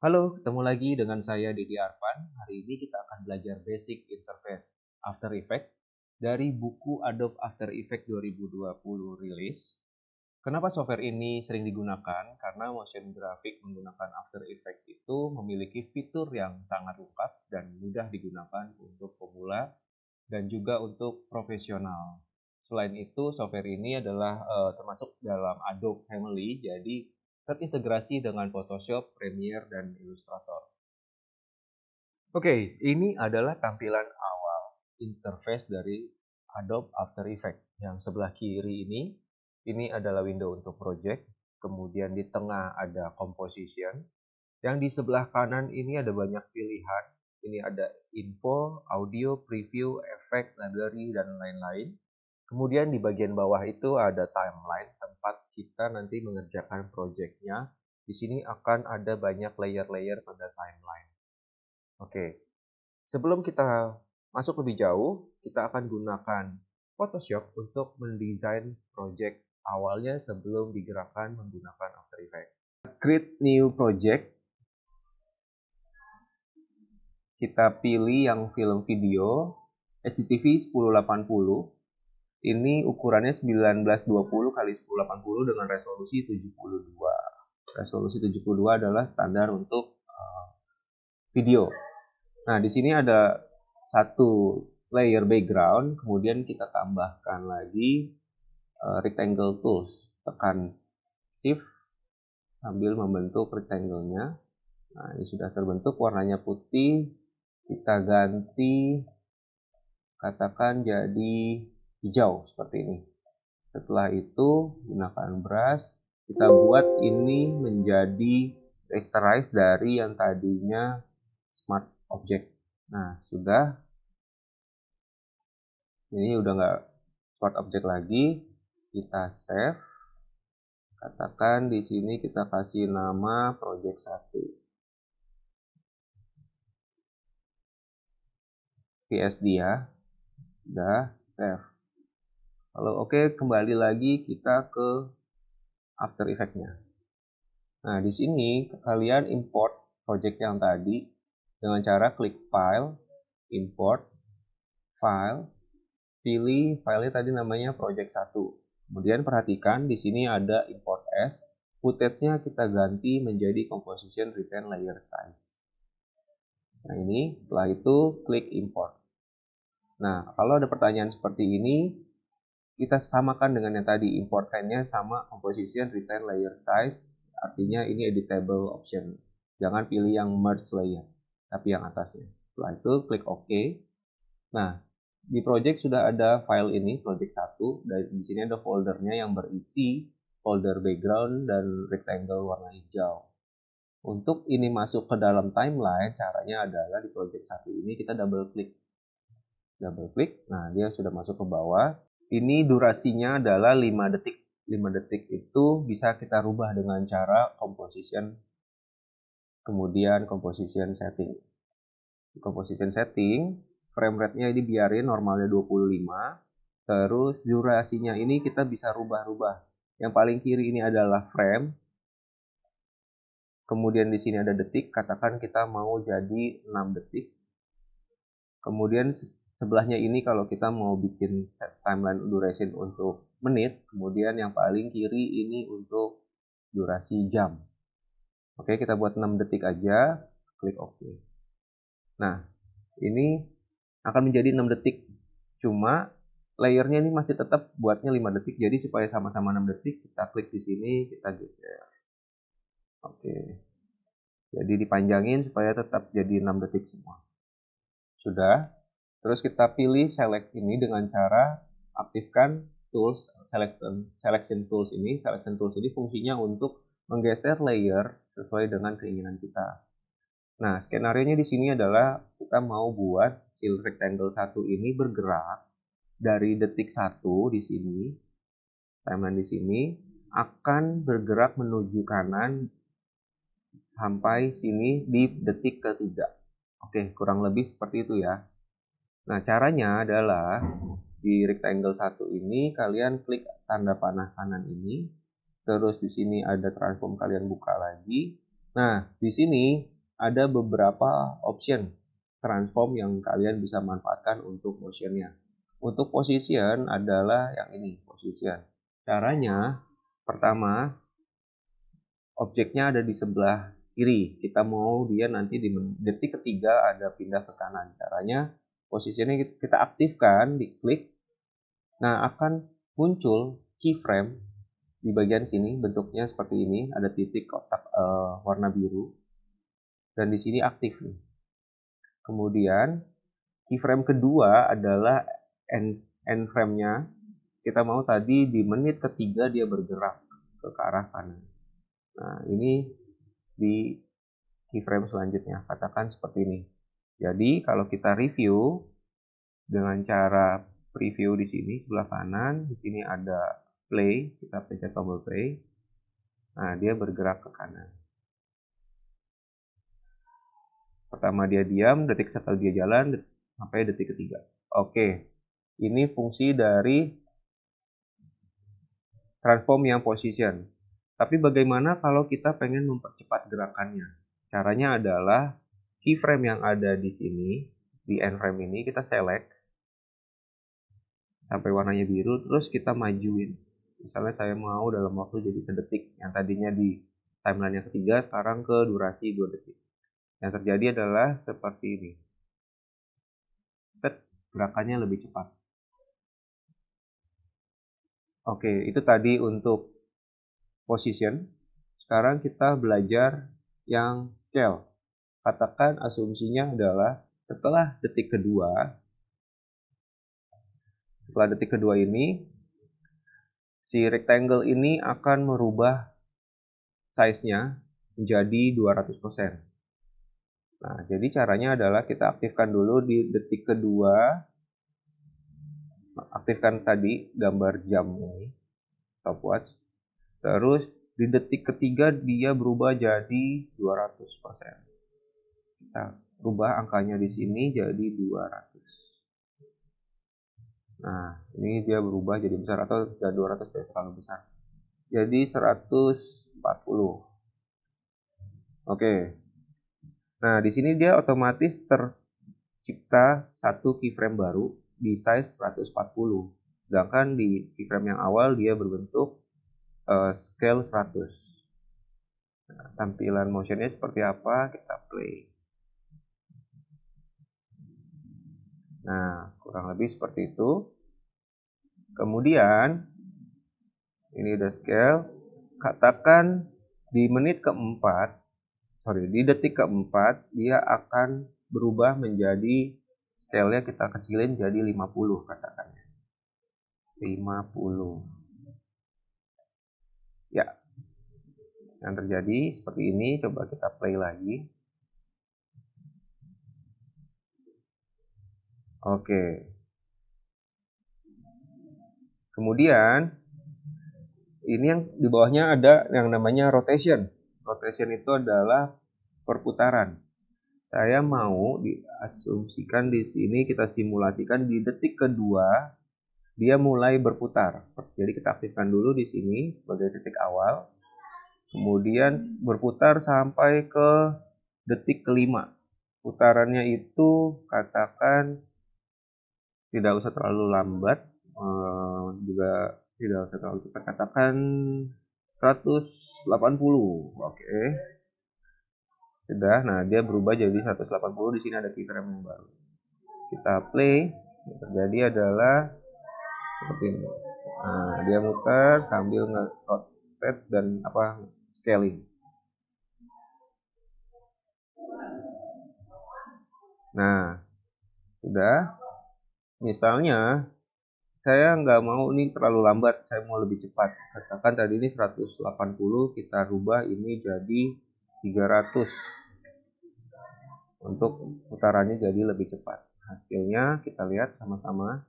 Halo, ketemu lagi dengan saya Didi Arfan. Hari ini kita akan belajar basic interface After Effects dari buku Adobe After Effects 2020 rilis. Kenapa software ini sering digunakan? Karena motion graphic menggunakan After Effects itu memiliki fitur yang sangat lengkap dan mudah digunakan untuk pemula dan juga untuk profesional. Selain itu, software ini adalah termasuk dalam Adobe Family, jadi terintegrasi dengan Photoshop, Premiere, dan Illustrator. Oke, ini adalah tampilan awal interface dari Adobe After Effects. Yang sebelah kiri ini adalah window untuk project, kemudian di tengah ada composition, yang di sebelah kanan ini ada banyak pilihan. Ini ada info, audio, preview, efek, library, dan lain-lain. Kemudian di bagian bawah itu ada timeline, tempat kita nanti mengerjakan projectnya. Di sini akan ada banyak layer-layer pada timeline. Oke, sebelum kita masuk lebih jauh, kita akan gunakan Photoshop untuk mendesain project awalnya sebelum digerakkan menggunakan After Effects. Create new project. Kita pilih yang film video HDTV 1080. Ini ukurannya 1920 x 1080 dengan resolusi 72. Resolusi 72 adalah standar untuk video. Nah, di sini ada satu layer background, kemudian kita tambahkan lagi rectangle tools. Tekan shift sambil membentuk rectangle-nya. Nah, ini sudah terbentuk, warnanya putih. Kita ganti, katakan jadi hijau seperti ini. Setelah itu, gunakan brush. Kita buat ini menjadi rasterize dari yang tadinya smart object. Nah, sudah. Ini udah nggak smart object lagi. Kita save. Katakan di sini kita kasih nama project 1. PSD ya. Udah save. Kalau oke, kembali lagi kita ke After Effects-nya. Nah, di sini kalian import project yang tadi dengan cara klik File, Import, File, pilih filenya tadi namanya project 1. Kemudian perhatikan di sini ada import as, footage-nya kita ganti menjadi composition retain layer size. Nah, ini setelah itu klik import. Nah, kalau ada pertanyaan seperti ini, kita samakan dengan yang tadi, import nya sama composition retain layer size, artinya ini editable option. Jangan pilih yang merge layer, tapi yang atasnya. Setelah itu klik OK. Nah, di project sudah ada file ini, project 1, dan di sini ada foldernya yang berisi folder background dan rectangle warna hijau. Untuk ini masuk ke dalam timeline, caranya adalah di project 1 ini kita double klik. Nah dia sudah masuk ke bawah. Ini durasinya adalah 5 detik. 5 detik itu bisa kita rubah dengan cara composition, kemudian composition setting. Composition setting, frame rate-nya ini biarin normalnya 25. Terus durasinya ini kita bisa rubah-rubah. Yang paling kiri ini adalah frame. Kemudian di sini ada detik, katakan kita mau jadi 6 detik. Kemudian sebelahnya ini kalau kita mau bikin timeline duration untuk menit, kemudian yang paling kiri ini untuk durasi jam. Oke, kita buat 6 detik aja, klik OK. Nah, ini akan menjadi 6 detik. Cuma layernya ini masih tetap buatnya 5 detik, jadi supaya sama-sama 6 detik, kita klik di sini, kita geser. Oke. Jadi dipanjangin supaya tetap jadi 6 detik semua. Sudah. Terus kita pilih select ini dengan cara aktifkan tools selection tools ini. Selection tools ini fungsinya untuk menggeser layer sesuai dengan keinginan kita. Nah, skenario-nya di sini adalah kita mau buat si rectangle 1 ini bergerak dari detik 1 di sini, timeline di sini akan bergerak menuju kanan sampai sini di detik ketiga. Oke, kurang lebih seperti itu ya. Nah, caranya adalah di rectangle 1 ini kalian klik tanda panah kanan ini. Terus di sini ada transform, kalian buka lagi. Nah, di sini ada beberapa option transform yang kalian bisa manfaatkan untuk motionnya. Untuk position adalah yang ini, position. Caranya, pertama, objeknya ada di sebelah kiri. Kita mau dia nanti di detik ketiga ada pindah ke kanan. Caranya, posisinya kita aktifkan, diklik. Nah, akan muncul keyframe di bagian sini, bentuknya seperti ini, ada titik kotak warna biru. Dan di sini aktif nih. Kemudian, keyframe kedua adalah end frame-nya. Kita mau tadi di menit ketiga dia bergerak ke arah kanan. Nah, ini di keyframe selanjutnya, katakan seperti ini. Jadi kalau kita review dengan cara preview di sini sebelah kanan, di sini ada play, kita pencet tombol play. Nah, dia bergerak ke kanan. Pertama dia diam, detik setelah dia jalan, sampai detik ketiga. Oke, ini fungsi dari transform yang position. Tapi bagaimana kalau kita pengen mempercepat gerakannya? Caranya adalah keyframe yang ada di sini, di end frame ini kita select sampai warnanya biru, terus kita majuin. Misalnya saya mau dalam waktu jadi sedetik, yang tadinya di timeline yang ketiga, sekarang ke durasi 2 detik. Yang terjadi adalah seperti ini. Gerakannya lebih cepat. Oke, itu tadi untuk position. Sekarang kita belajar yang scale. Katakan asumsinya adalah setelah detik kedua ini, si rectangle ini akan merubah size-nya menjadi 200%. Nah, jadi caranya adalah kita aktifkan dulu di detik kedua, aktifkan tadi gambar jam ini, stopwatch. Terus di detik ketiga dia berubah jadi 200%. Kita rubah angkanya di sini jadi 200. Nah, ini dia berubah jadi besar, atau 200 terlalu besar. Jadi 140. Oke. Nah, di sini dia otomatis tercipta satu keyframe baru di size 140. Sedangkan di keyframe yang awal dia berbentuk scale 100. Nah, tampilan motionnya seperti apa? Kita play. Nah, kurang lebih seperti itu. Kemudian, ini udah scale. Katakan di menit keempat, di detik keempat, dia akan berubah menjadi scale-nya kita kecilin jadi 50 katakannya. 50. Ya. Yang terjadi seperti ini, coba kita play lagi. Oke. Kemudian ini yang di bawahnya ada yang namanya rotation. Rotation itu adalah perputaran. Saya mau diasumsikan di sini, kita simulasikan di detik kedua dia mulai berputar. Jadi kita aktifkan dulu di sini sebagai titik awal. Kemudian berputar sampai ke detik kelima. Putarannya itu katakan tidak usah terlalu lambat, juga tidak usah terlalu cepat, katakan 180. Oke. Sudah, nah dia berubah jadi 180, di sini ada keyframe yang baru. Kita play, yang terjadi adalah seperti ini. Nah, dia muter sambil nge-rotate dan scaling. Nah, sudah. Misalnya saya nggak mau ini terlalu lambat, saya mau lebih cepat. Katakan tadi ini 180, kita rubah ini jadi 300 untuk putarannya jadi lebih cepat. Hasilnya kita lihat sama-sama.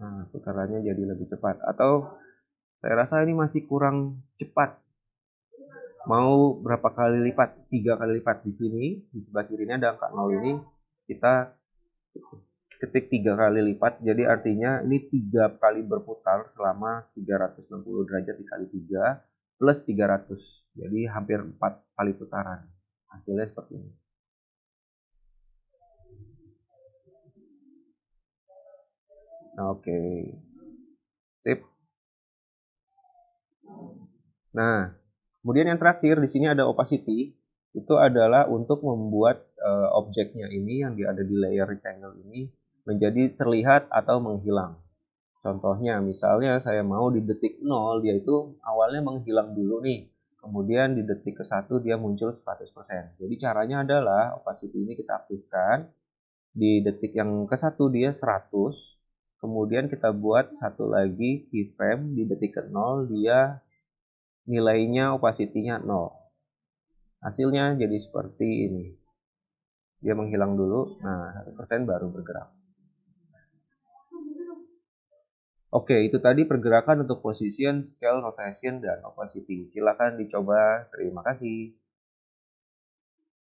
Nah, putarannya jadi lebih cepat. Atau saya rasa ini masih kurang cepat. Mau berapa kali lipat? 3 kali lipat. Di sini, di sebelah kirinya ada angka 0 ini, kita ketik 3 kali lipat, jadi artinya ini 3 kali berputar selama 360 derajat dikali 3, plus 300. Jadi hampir 4 kali putaran. Hasilnya seperti ini. Oke. Sip. Nah, kemudian yang terakhir di sini ada opacity. Itu adalah untuk membuat objeknya ini yang ada di layer rectangle ini menjadi terlihat atau menghilang. Contohnya, misalnya saya mau di detik 0 dia itu awalnya menghilang dulu nih. Kemudian di detik ke-1 dia muncul 100%. Jadi caranya adalah opacity ini kita aktifkan. Di detik yang ke-1 dia 100. Kemudian kita buat satu lagi keyframe di detik ke-0 dia nilainya opacity-nya 0. Hasilnya jadi seperti ini. Dia menghilang dulu. Nah, 1% baru bergerak. Oke, itu tadi pergerakan untuk position, scale, rotation, dan opacity. Silakan dicoba. Terima kasih.